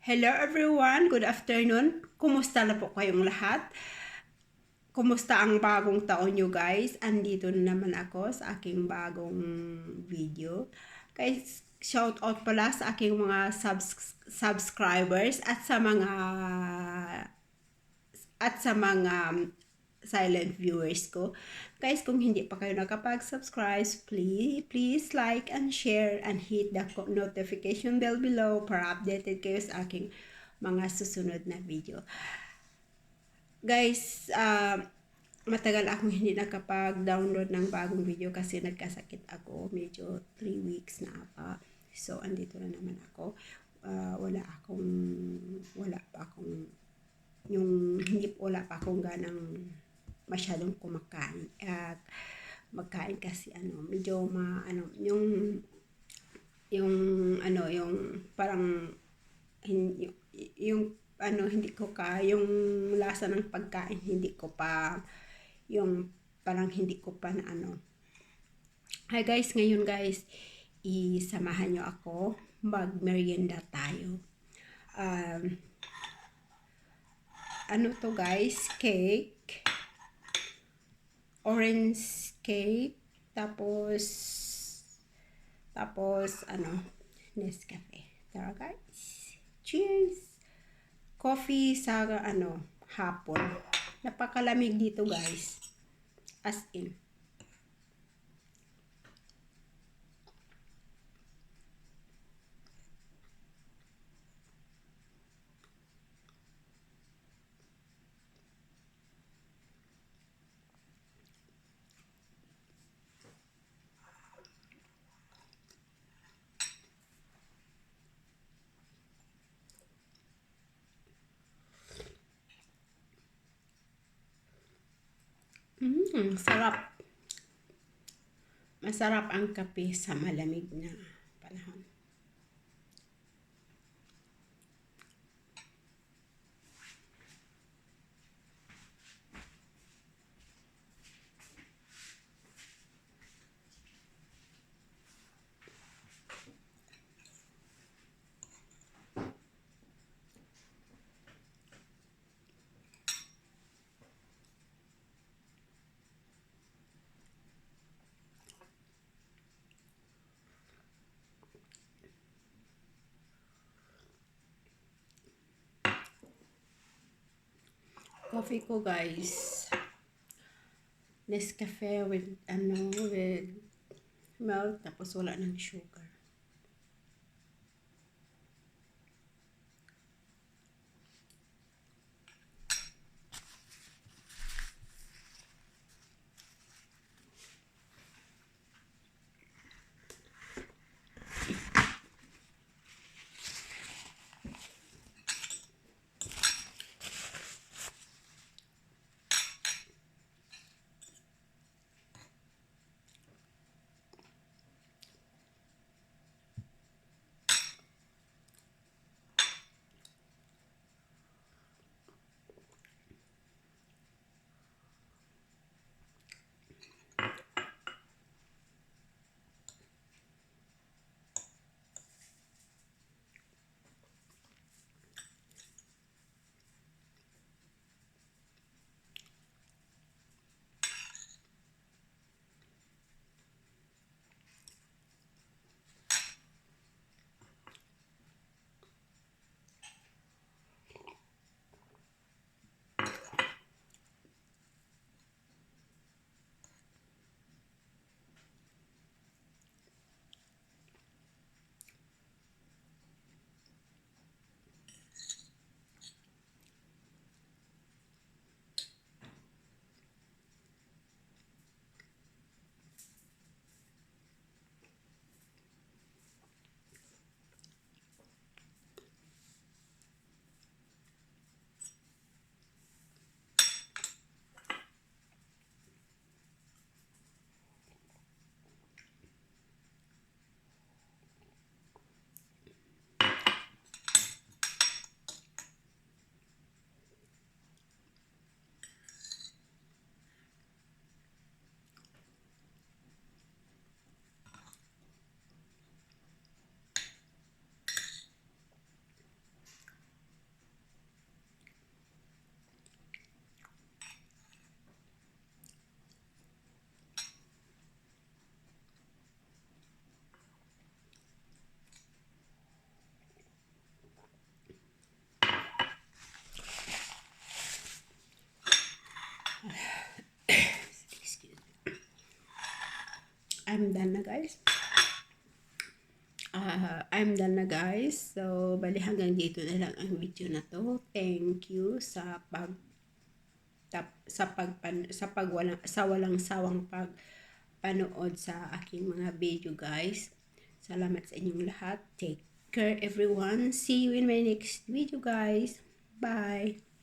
Hello everyone, good afternoon. Kumusta na po kayong lahat? Kumusta ang bagong taon nyo guys? Andito na naman ako sa aking bagong video. Guys, shout out pala sa aking mga subscribers at sa mga silent viewers ko. Guys, kung hindi pa kayo nakapag-subscribe, please like and share and hit the notification bell below para updated kayo sa aking mga susunod na video. Guys, matagal akong hindi nakapag-download ng bagong video kasi nagkasakit ako. Medyo 3 weeks na ata. So, andito na naman ako. Wala pa akong wala pa akong ganang masyadong kumakain at magkain kasi medyo yung parang hindi ko yung lasa ng pagkain hindi ko pa na Hi guys, ngayon guys isamahan nyo ako mag-merienda tayo. To guys, cake, orange cake, tapos Nescafe. Tara guys, cheers. Coffee sa hapon. Napakalamig dito guys, as in. Sarap. Masarap ang kape sa malamig na panahon. Coffee ko guys, Nescafe with milk, tapos wala ng sugar. I'm done na guys. I'm done na guys. So, bali hanggang dito na lang ang video na to. Thank you sa walang sawang pagpanood sa aking mga video guys. Salamat sa inyong lahat. Take care everyone. See you in my next video guys. Bye.